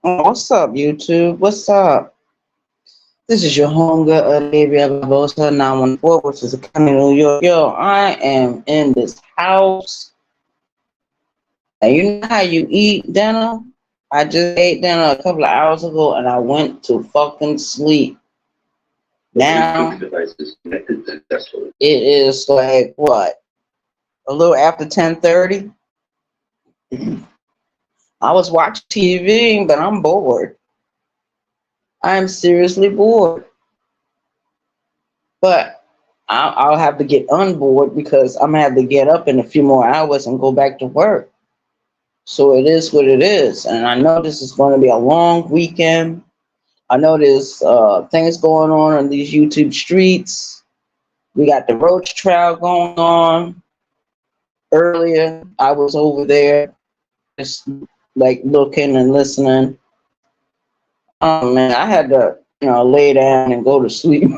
Oh, what's up, YouTube? What's up? This is your homegirl, Olivia Barboza, 914, which is a county, New York. Yo, I am in this house. And you know how you eat dinner? I just ate dinner a couple of hours ago and I went to fucking sleep. Now, it is like, what? A little after 10:30? I was watching TV, but I'm bored. I'm seriously bored. But I'll have to get on board because I'm gonna have to get up in a few more hours and go back to work. So it is what it is, and I know this is going to be a long weekend. I know there's things going on these YouTube streets. We got the roach trial going on. Earlier, I was over there just like looking and listening. Oh man, I had to lay down and go to sleep.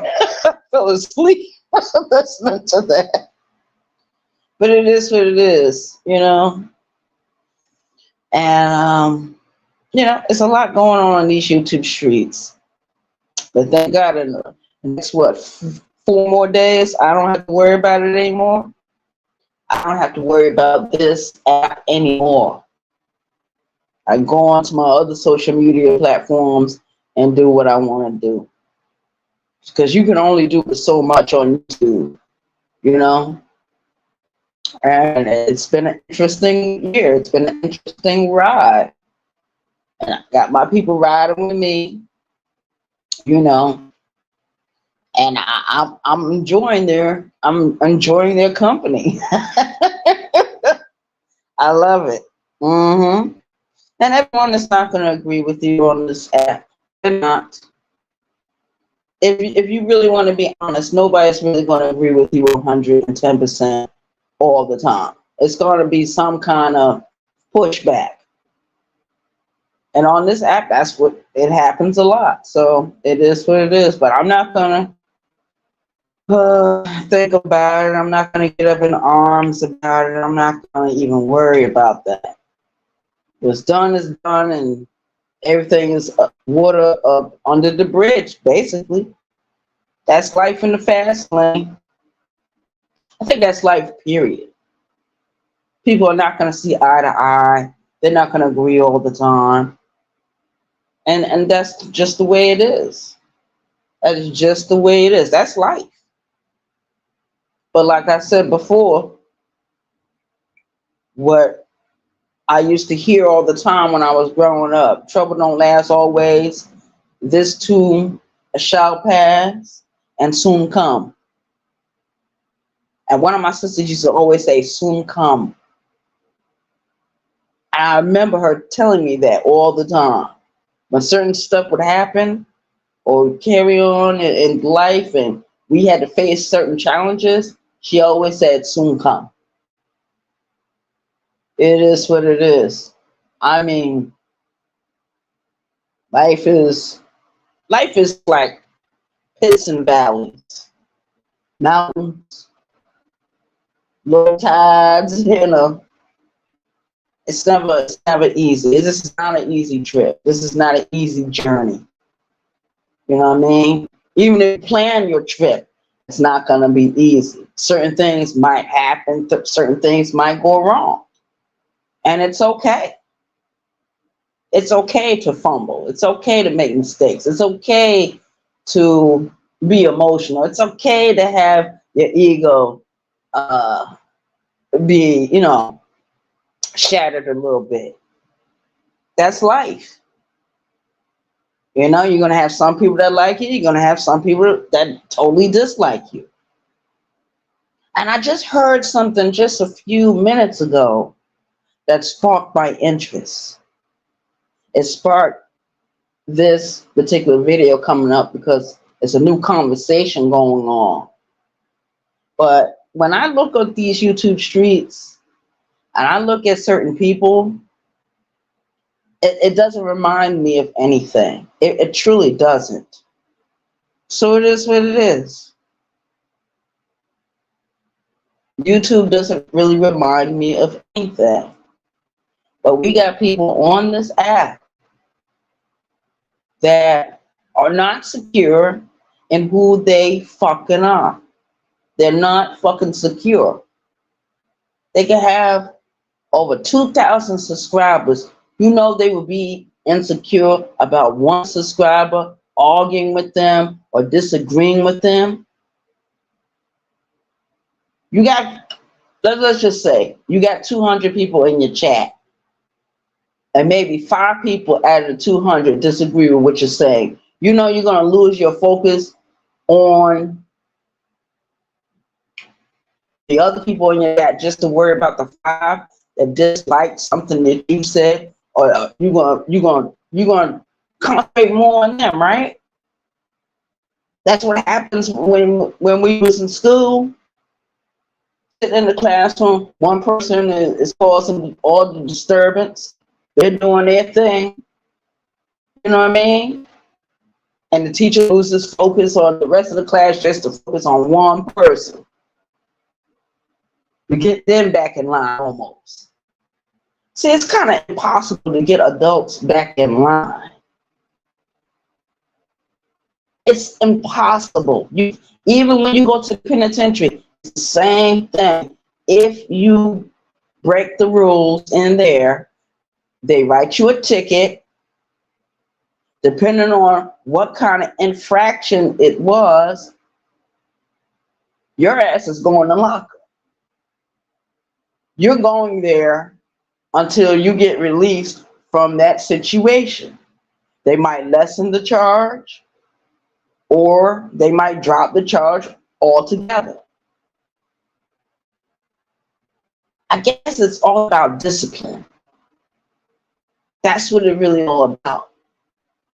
I fell asleep listening to that. But it is what it is. And it's a lot going on these YouTube streets. But thank God, in the next 4 more days, I don't have to worry about it anymore. I don't have to worry about this app anymore. I go on to my other social media platforms and do what I want to do. Because you can only do so much on YouTube, you know. And it's been an interesting year. It's been an interesting ride. And I got my people riding with me, you know, and I'm enjoying their company. I love it. And everyone is not going to agree with you on this app. They're not. If you really want to be honest, nobody's really going to agree with you 110% all the time. It's going to be some kind of pushback. And on this app, that's what it happens a lot. So it is what it is. But I'm not gonna think about it. I'm not gonna get up in arms about it. I'm not gonna even worry about that. What's done is done, and everything is water up under the bridge. Basically, that's life in the fast lane. I think that's life. Period. People are not gonna see eye to eye. They're not gonna agree all the time. And that's just the way it is. That is just the way it is. That's life. But like I said before, what I used to hear all the time when I was growing up, trouble don't last always. This too shall pass and soon come. And one of my sisters used to always say, soon come. And I remember her telling me that all the time. When certain stuff would happen or carry on in life and we had to face certain challenges, she always said, soon come. It is what it is. I mean, life is like pits and valleys, mountains, low tides. It's never easy. This is not an easy trip. This is not an easy journey. You know what I mean? Even if you plan your trip, it's not gonna be easy. Certain things might happen. Certain things might go wrong, and it's okay. It's okay to fumble. It's okay to make mistakes. It's okay to be emotional. It's okay to have your ego uh, be, shattered a little bit. That's life. You're going to have some people that like you. You're going to have some people that totally dislike you. And I just heard something just a few minutes ago that sparked my interest. It sparked this particular video coming up because it's a new conversation going on. But when I look at these YouTube streets and I look at certain people, it doesn't remind me of anything. It truly doesn't. So it is what it is. YouTube doesn't really remind me of anything. But we got people on this app that are not secure in who they fucking are. They're not fucking secure. They can have over 2,000 subscribers. You know they will be insecure about one subscriber, arguing with them or disagreeing with them. You got, let's just say, you got 200 people in your chat, and maybe 5 people out of the 200 disagree with what you're saying. You know you're going to lose your focus on the other people in your chat just to worry about the 5 that dislike something that you said, or you're gonna concentrate more on them, right? That's what happens when we was in school. Sitting in the classroom, one person is causing all the disturbance. They're doing their thing. You know what I mean? And the teacher loses focus on the rest of the class just to focus on one person. We get them back in line almost. See, it's kind of impossible to get adults back in line. It's impossible. Even when you go to the penitentiary, it's the same thing. If you break the rules in there, they write you a ticket. Depending on what kind of infraction it was, your ass is going to lock up. You're going there until you get released from that situation. They might lessen the charge, or they might drop the charge altogether. I guess it's all about discipline. That's what it really all about.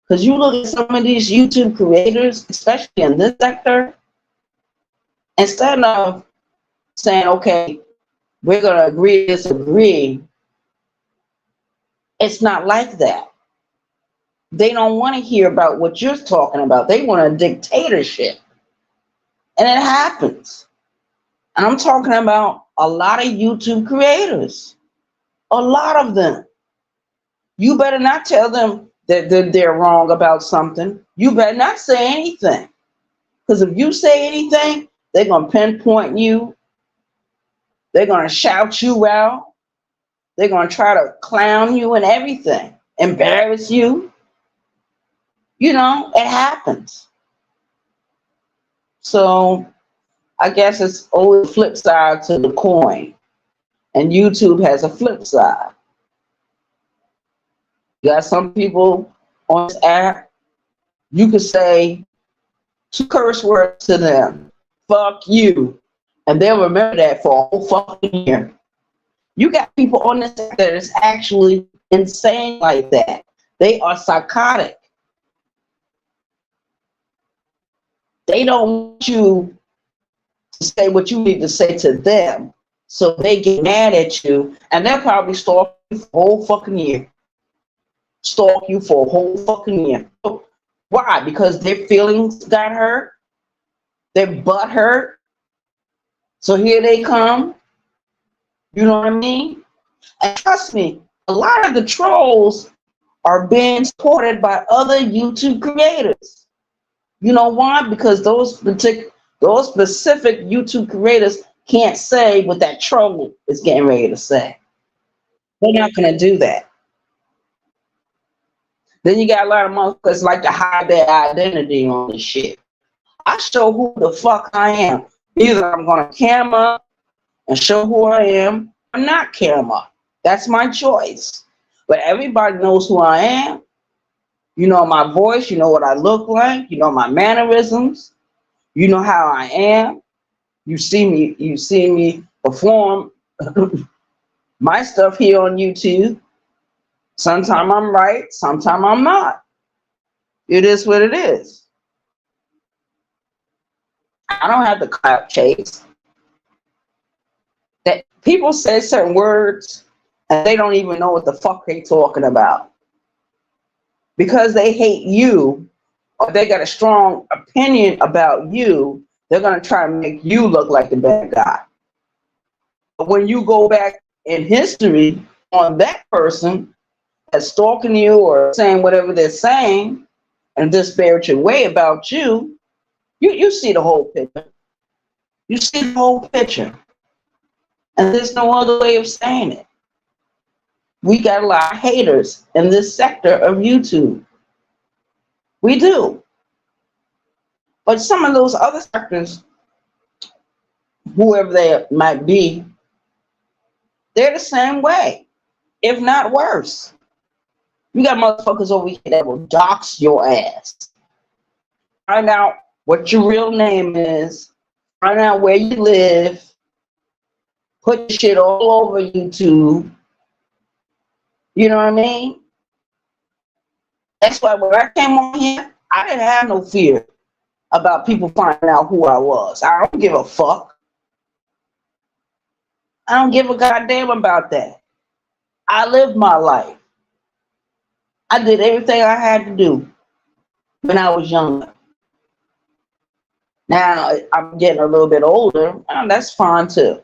Because you look at some of these YouTube creators, especially in this sector, instead of saying, okay, we're going to agree to disagree, it's not like that. They don't want to hear about what you're talking about. They want a dictatorship. And it happens. And I'm talking about a lot of YouTube creators. A lot of them. You better not tell them that they're wrong about something. You better not say anything. Because if you say anything, they're going to pinpoint you. They're going to shout you out. They're going to try to clown you and everything. Embarrass you. You know, it happens. So I guess it's always a flip side to the coin. And YouTube has a flip side. You got some people on this app, you could say 2 curse words to them. Fuck you. And they'll remember that for a whole fucking year. You got people on this app that is actually insane like that. They are psychotic. They don't want you to say what you need to say to them. So they get mad at you, and they'll probably stalk you for a whole fucking year. Stalk you for a whole fucking year. Why? Because their feelings got hurt. Their butt hurt. So here they come. You know what I mean? And trust me, a lot of the trolls are being supported by other YouTube creators. You know why? Because those specific YouTube creators can't say what that troll is getting ready to say. They're not going to do that. Then you got a lot of motherfuckers like to hide their identity on this shit. I show who the fuck I am. Either I'm going to cam up and show who I am, or not cam up. That's my choice. But everybody knows who I am. You know my voice. You know what I look like. You know my mannerisms. You know how I am. You see me perform my stuff here on YouTube. Sometimes I'm right, sometimes I'm not. It is what it is. I don't have the clout chase. That people say certain words and they don't even know what the fuck they talking about. Because they hate you or they got a strong opinion about you, they're going to try to make you look like the bad guy. But when you go back in history on that person that's stalking you or saying whatever they're saying, in a disparaging way about you, you see the whole picture. You see the whole picture. And there's no other way of saying it. We got a lot of haters in this sector of YouTube. We do. But some of those other sectors, whoever they might be, they're the same way, if not worse. You got motherfuckers over here that will dox your ass. Find out what your real name is. Find out where you live. Put shit all over YouTube. You know what I mean? That's why when I came on here, I didn't have no fear about people finding out who I was. I don't give a fuck. I don't give a goddamn about that. I lived my life. I did everything I had to do when I was younger. Now I'm getting a little bit older, and that's fine too.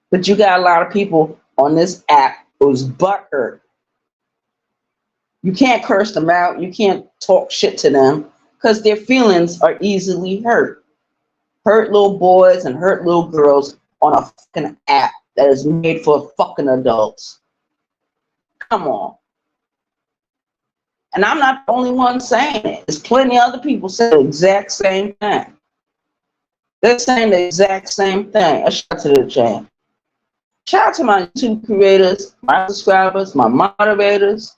But you got a lot of people on this app who's butthurt. You can't curse them out. You can't talk shit to them because their feelings are easily hurt. Hurt little boys and hurt little girls on a fucking app that is made for fucking adults. Come on. And I'm not the only one saying it. There's plenty of other people saying the exact same thing. They're saying the exact same thing. A shout out to the chat. Shout out to my YouTube creators, my subscribers, my moderators,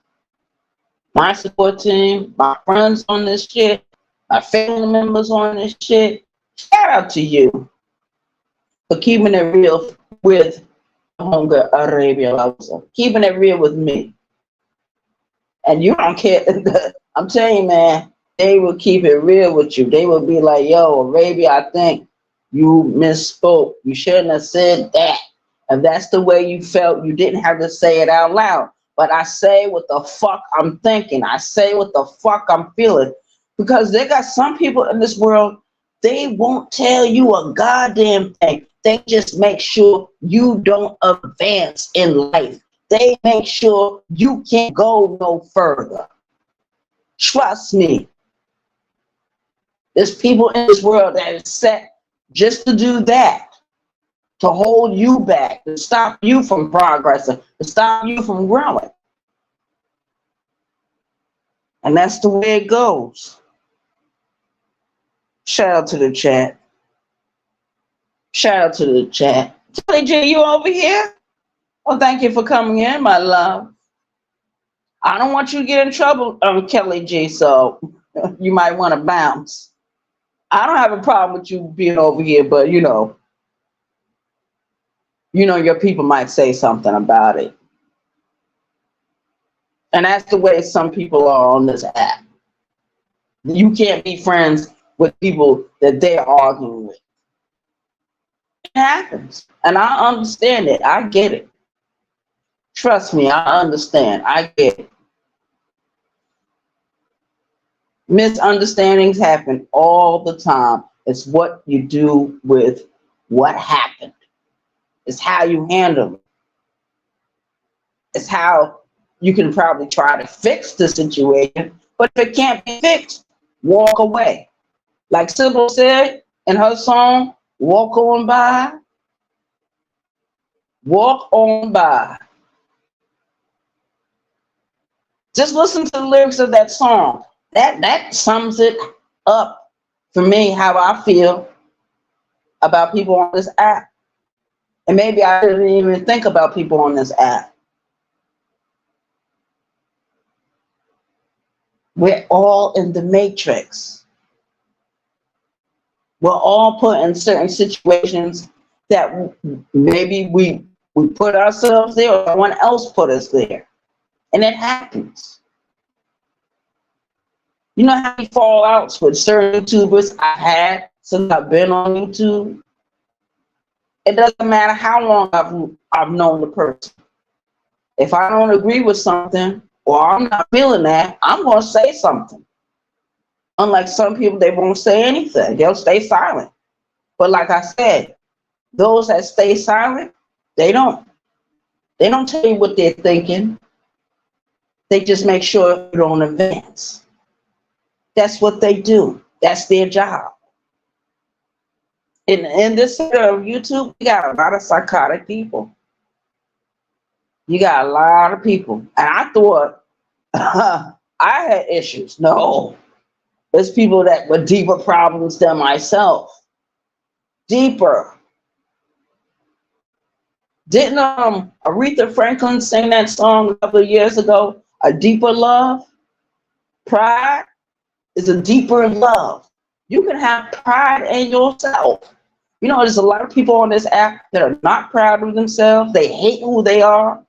my support team, my friends on this shit, my family members on this shit. Shout out to you for keeping it real with homegirl Arabia Barboza. Keeping it real with me. And you don't care. I'm telling you, man, they will keep it real with you. They will be like, yo, Arabia, I think you misspoke. You shouldn't have said that. If that's the way you felt, you didn't have to say it out loud. But I say what the fuck I'm thinking. I say what the fuck I'm feeling. Because they got some people in this world, they won't tell you a goddamn thing. They just make sure you don't advance in life. They make sure you can't go no further. Trust me. There's people in this world that are set just to do that. To hold you back, to stop you from progressing, to stop you from growing. And that's the way it goes. Shout out to the chat. Shout out to the chat. Kelly J, you over here? Well, thank you for coming in, my love. I don't want you to get in trouble, Kelly J, so you might want to bounce. I don't have a problem with you being over here, but you know, your people might say something about it. And that's the way some people are on this app. You can't be friends with people that they're arguing with. It happens. And I understand it. I get it. Trust me, I understand. I get it. Misunderstandings happen all the time. It's what you do with what happened. It's how you handle it. It's how you can probably try to fix the situation, but if it can't be fixed, walk away. Like Sybil said in her song, Walk On By. Walk on by. Just listen to the lyrics of that song. That sums it up for me, how I feel about people on this app. And maybe I didn't even think about people on this app. We're all in the matrix. We're all put in certain situations that maybe we put ourselves there or someone else put us there. And it happens. You know how many fallouts with certain YouTubers I had since I've been on YouTube? It doesn't matter how long I've known the person. If I don't agree with something or I'm not feeling that, I'm going to say something. Unlike some people, they won't say anything. They'll stay silent. But like I said, those that stay silent, they don't tell you what they're thinking. They just make sure you don't advance. That's what they do. That's their job. In this era of YouTube, you got a lot of psychotic people. You got a lot of people. And I thought I had issues. No. There's people that with deeper problems than myself. Deeper. Didn't Aretha Franklin sing that song a couple of years ago? A deeper love? Pride is a deeper love. You can have pride in yourself. You know, there's a lot of people on this app that are not proud of themselves. They hate who they are.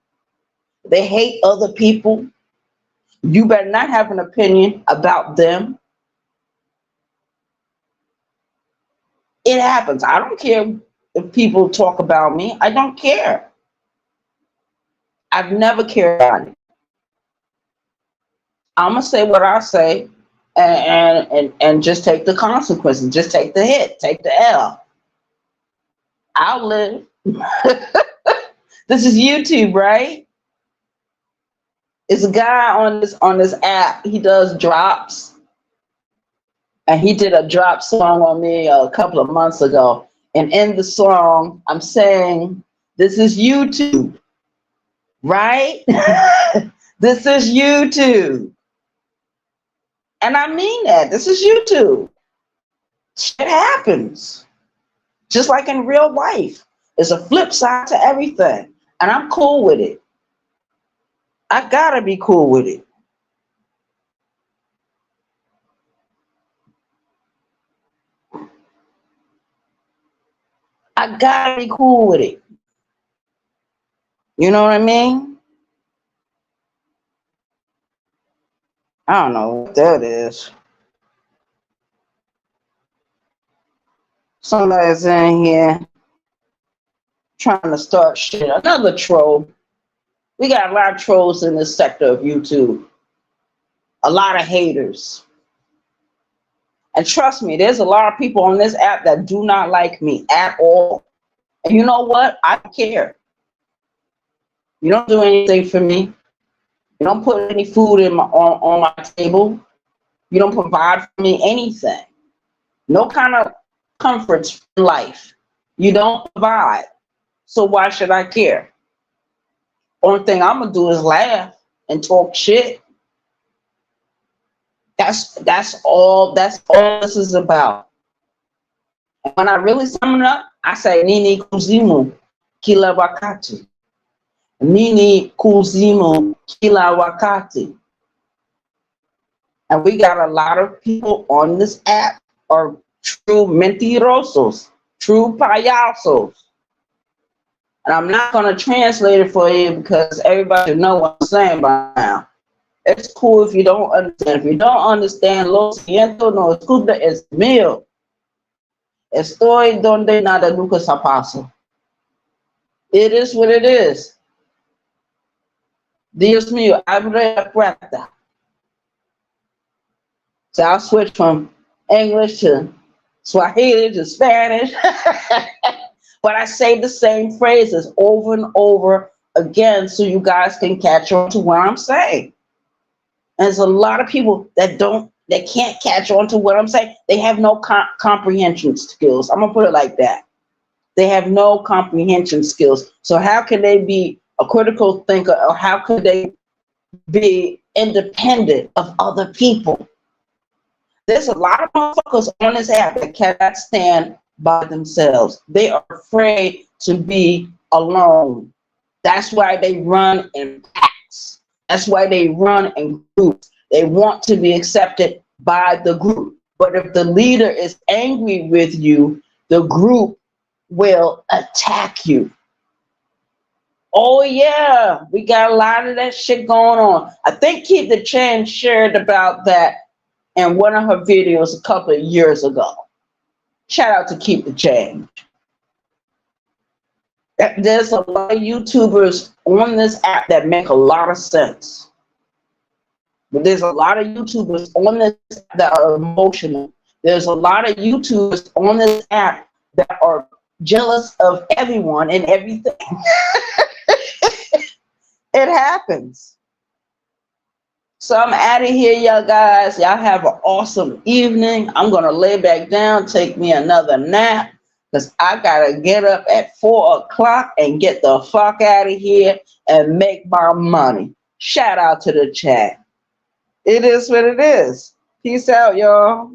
They hate other people. You better not have an opinion about them. It happens. I don't care if people talk about me. I don't care. I've never cared about it. I'm gonna say what I say, and just take the consequences. Just take the hit. Take the L. I'll live. This is YouTube, right? It's a guy on this app. He does drops. And he did a drop song on me a couple of months ago. And in the song, I'm saying, this is YouTube, right? This is YouTube. And I mean that. This is YouTube. Shit happens. Just like in real life. There's a flip side to everything. And I'm cool with it. I gotta be cool with it. I gotta be cool with it. You know what I mean? I don't know what that is. Somebody's in here trying to start shit. Another troll. We got a lot of trolls in this sector of YouTube. A lot of haters. And trust me, there's a lot of people on this app that do not like me at all. And you know what? I don't care. You don't do anything for me. You don't put any food in on my table. You don't provide for me anything. No kind of comforts in life. You don't provide. So why should I care? Only thing I'm gonna do is laugh and talk shit. That's all this is about. And when I really sum it up, I say Nini Kuzimu Kila Wakati. Nini Kuzimu Kila Wakati. And we got a lot of people on this app are true mentirosos, true payasos. And I'm not going to translate it for you because everybody know what I'm saying by now. It's cool if you don't understand. If you don't understand, lo siento, no escucha, es mío. Estoy donde nada nunca se pasa. It is what it is. Dios mío, abre la puerta. So I'll switch from English to Swahili to Spanish. But I say the same phrases over and over again so you guys can catch on to what I'm saying. And there's a lot of people that can't catch on to what I'm saying. They have no comprehension skills. I'm going to put it like that. They have no comprehension skills. So how can they be a critical thinker, or how could they be independent of other people? There's a lot of motherfuckers on this app that cannot stand by themselves. They are afraid to be alone. That's why they run in packs. That's why they run in groups. They want to be accepted by the group. But if the leader is angry with you, the group will attack you. Oh yeah, we got a lot of that shit going on. I think Keep the Change shared about that in one of her videos a couple of years ago. Shout out to Keep the Change. There's a lot of YouTubers on this app that make a lot of sense. But there's a lot of YouTubers on this app that are emotional. There's a lot of YouTubers on this app that are jealous of everyone and everything. It happens. So I'm out of here, y'all guys. Y'all have an awesome evening. I'm going to lay back down, take me another nap, because I got to get up at 4 o'clock and get the fuck out of here and make my money. Shout out to the chat. It is what it is. Peace out, y'all.